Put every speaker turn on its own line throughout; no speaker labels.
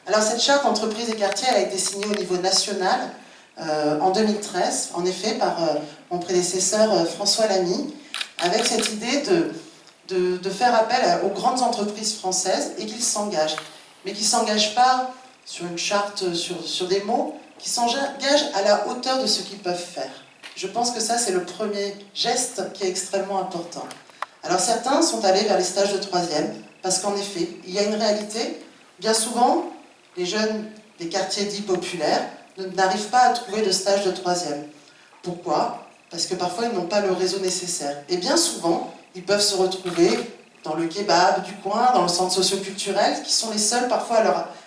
Alors cette charte entreprise et quartier a été signée au niveau national en 2013, en effet, par mon prédécesseur François Lamy, avec cette idée de faire appel aux grandes entreprises françaises et qu'ils s'engagent. Mais qui ne s'engagent pas sur une charte, sur des mots, qui s'engagent à la hauteur de ce qu'ils peuvent faire. Je pense que ça, c'est le premier geste qui est extrêmement important. Alors certains sont allés vers les stages de troisième, parce qu'en effet, il y a une réalité. Bien souvent, les jeunes des quartiers dits populaires n'arrivent pas à trouver de stage de troisième. Pourquoi? Parce que parfois, ils n'ont pas le réseau nécessaire. Et bien souvent, ils peuvent se retrouver dans le kebab du coin, dans le centre socio-culturel, qui sont les seuls parfois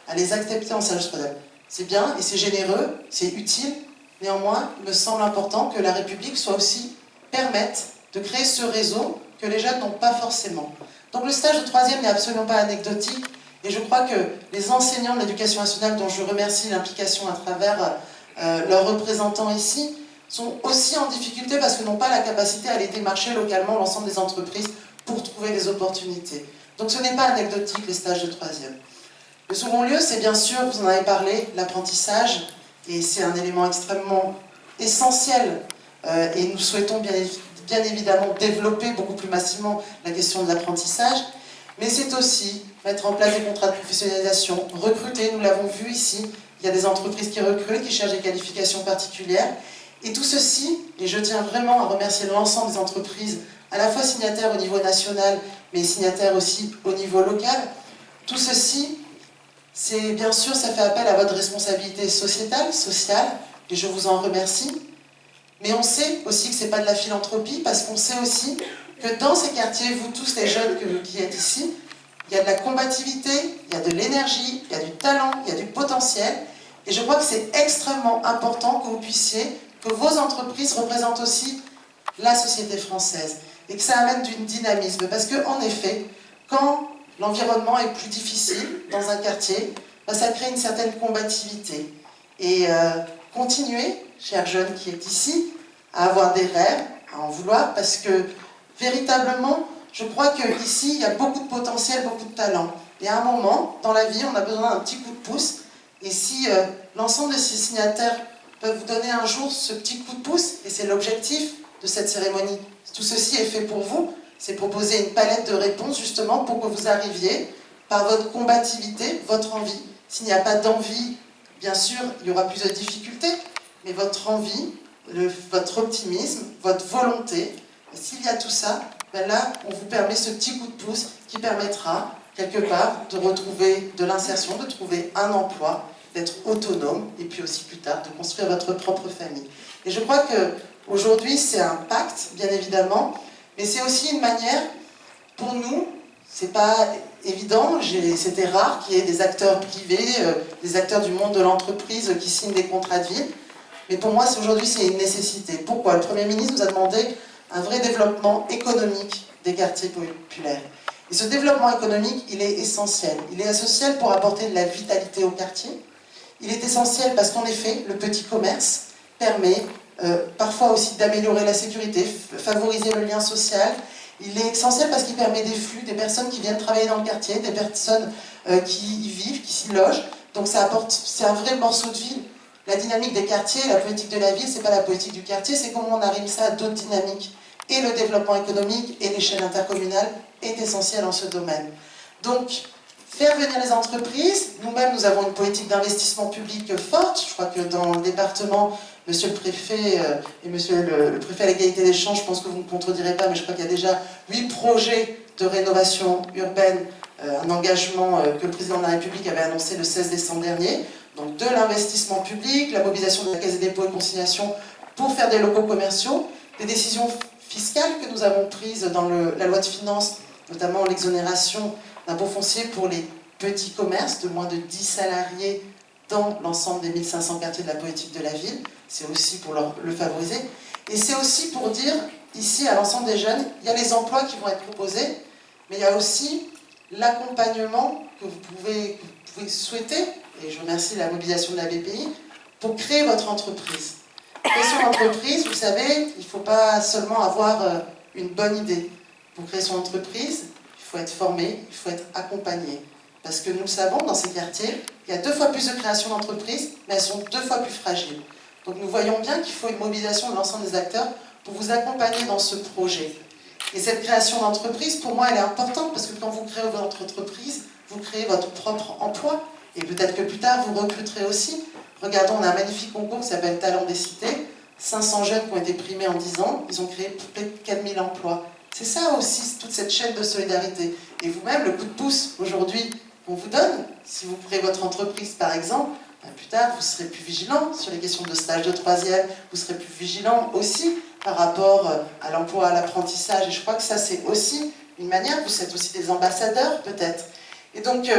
à les accepter en stage de troisième. C'est bien et c'est généreux, c'est utile. Néanmoins, il me semble important que la République soit aussi permette de créer ce réseau que les jeunes n'ont pas forcément. Donc le stage de troisième n'est absolument pas anecdotique et je crois que les enseignants de l'éducation nationale, dont je remercie l'implication à travers leurs représentants ici, sont aussi en difficulté parce qu'ils n'ont pas la capacité à aller démarcher localement l'ensemble des entreprises pour trouver des opportunités. Donc ce n'est pas anecdotique les stages de troisième. Le second lieu, c'est bien sûr, vous en avez parlé, l'apprentissage, et c'est un élément extrêmement essentiel, et nous souhaitons bien évidemment développer beaucoup plus massivement la question de l'apprentissage, mais c'est aussi mettre en place des contrats de professionnalisation, recruter, nous l'avons vu ici, il y a des entreprises qui recrutent, qui cherchent des qualifications particulières, et tout ceci, et je tiens vraiment à remercier l'ensemble des entreprises, à la fois signataires au niveau national, mais signataires aussi au niveau local, tout ceci, c'est bien sûr, ça fait appel à votre responsabilité sociétale, sociale, et je vous en remercie. Mais on sait aussi que ce n'est pas de la philanthropie, parce qu'on sait aussi que dans ces quartiers, vous tous les jeunes qui êtes ici, il y a de la combativité, il y a de l'énergie, il y a du talent, il y a du potentiel, et je crois que c'est extrêmement important que vous puissiez, que vos entreprises représentent aussi la société française, et que ça amène du dynamisme, parce qu'en effet, quand l'environnement est plus difficile dans un quartier, ça crée une certaine combativité. Et continuez, chers jeunes qui êtes ici, à avoir des rêves, à en vouloir, parce que véritablement, je crois qu'ici, il y a beaucoup de potentiel, beaucoup de talent. Et à un moment, dans la vie, on a besoin d'un petit coup de pouce. Et si l'ensemble de ces signataires peuvent vous donner un jour ce petit coup de pouce, et c'est l'objectif de cette cérémonie, tout ceci est fait pour vous, c'est proposer une palette de réponses justement pour que vous arriviez, par votre combativité, votre envie. S'il n'y a pas d'envie, bien sûr, il y aura plus de difficultés, mais votre envie, votre optimisme, votre volonté, s'il y a tout ça, ben là, on vous permet ce petit coup de pouce qui permettra, quelque part, de retrouver de l'insertion, de trouver un emploi, d'être autonome, et puis aussi plus tard, de construire votre propre famille. Et je crois qu'aujourd'hui, c'est un pacte, bien évidemment, mais c'est aussi une manière, pour nous, c'est pas évident, c'était rare qu'il y ait des acteurs privés, des acteurs du monde de l'entreprise qui signent des contrats de ville, mais pour moi, aujourd'hui, c'est une nécessité. Pourquoi? Le Premier ministre nous a demandé un vrai développement économique des quartiers populaires. Et ce développement économique, il est essentiel. Il est essentiel pour apporter de la vitalité au quartier. Il est essentiel parce qu'en effet, le petit commerce permet parfois aussi d'améliorer la sécurité, favoriser le lien social. Il est essentiel parce qu'il permet des flux, des personnes qui viennent travailler dans le quartier, des personnes qui y vivent, qui s'y logent. Donc ça apporte, c'est un vrai morceau de ville. La dynamique des quartiers, la politique de la ville, c'est pas la politique du quartier, c'est comment on arrive ça à d'autres dynamiques. Et le développement économique et l'échelle intercommunale est essentiel en ce domaine. Donc, faire venir les entreprises, nous-mêmes nous avons une politique d'investissement public forte, je crois que dans le département, monsieur le préfet et monsieur le préfet à l'égalité des chances, je pense que vous ne me contredirez pas, mais je crois qu'il y a déjà 8 projets de rénovation urbaine, un engagement que le président de la République avait annoncé le 16 décembre dernier, donc de l'investissement public, la mobilisation de la Caisse des dépôts et consignations pour faire des locaux commerciaux, des décisions fiscales que nous avons prises dans la loi de finances, notamment l'exonération d'impôts fonciers pour les petits commerces de moins de 10 salariés dans l'ensemble des 1500 quartiers de la politique de la ville. C'est aussi pour le favoriser. Et c'est aussi pour dire, ici, à l'ensemble des jeunes, il y a les emplois qui vont être proposés, mais il y a aussi l'accompagnement que vous pouvez souhaiter, et je remercie la mobilisation de la BPI, pour créer votre entreprise. Créer son entreprise, vous savez, il ne faut pas seulement avoir une bonne idée. Pour créer son entreprise, il faut être formé, il faut être accompagné. Parce que nous le savons, dans ces quartiers, il y a 2 fois plus de création d'entreprises, mais elles sont 2 fois plus fragiles. Donc nous voyons bien qu'il faut une mobilisation de l'ensemble des acteurs pour vous accompagner dans ce projet. Et cette création d'entreprise, pour moi, elle est importante parce que quand vous créez votre entreprise, vous créez votre propre emploi. Et peut-être que plus tard, vous recruterez aussi. Regardons, on a un magnifique concours qui s'appelle Talent des cités. 500 jeunes qui ont été primés en 10 ans, ils ont créé plus de 4000 emplois. C'est ça aussi, toute cette chaîne de solidarité. Et vous-même, le coup de pouce, aujourd'hui, qu'on vous donne, si vous créez votre entreprise, par exemple, plus tard, vous serez plus vigilant sur les questions de stage de 3e, vous serez plus vigilant aussi par rapport à l'emploi, à l'apprentissage. Et je crois que ça, c'est aussi une manière, vous êtes aussi des ambassadeurs, peut-être. Et donc,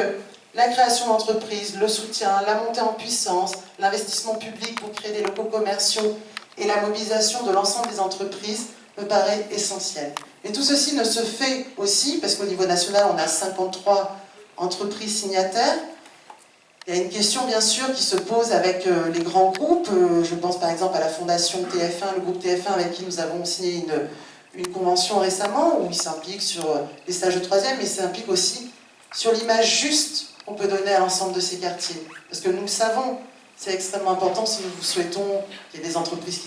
la création d'entreprises, le soutien, la montée en puissance, l'investissement public pour créer des locaux commerciaux et la mobilisation de l'ensemble des entreprises me paraît essentiel. Et tout ceci ne se fait aussi, parce qu'au niveau national, on a 53 entreprises signataires. Il y a une question, bien sûr, qui se pose avec les grands groupes. Je pense par exemple à la fondation TF1, le groupe TF1 avec qui nous avons signé une convention récemment, où il s'implique sur les stages de 3e, mais il s'implique aussi sur l'image juste qu'on peut donner à l'ensemble de ces quartiers. Parce que nous le savons, c'est extrêmement important si nous souhaitons qu'il y ait des entreprises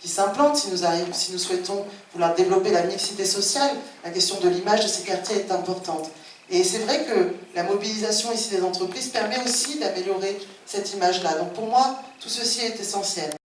qui s'implantent, si nous souhaitons vouloir développer la mixité sociale, la question de l'image de ces quartiers est importante. Et c'est vrai que la mobilisation ici des entreprises permet aussi d'améliorer cette image-là. Donc pour moi, tout ceci est essentiel.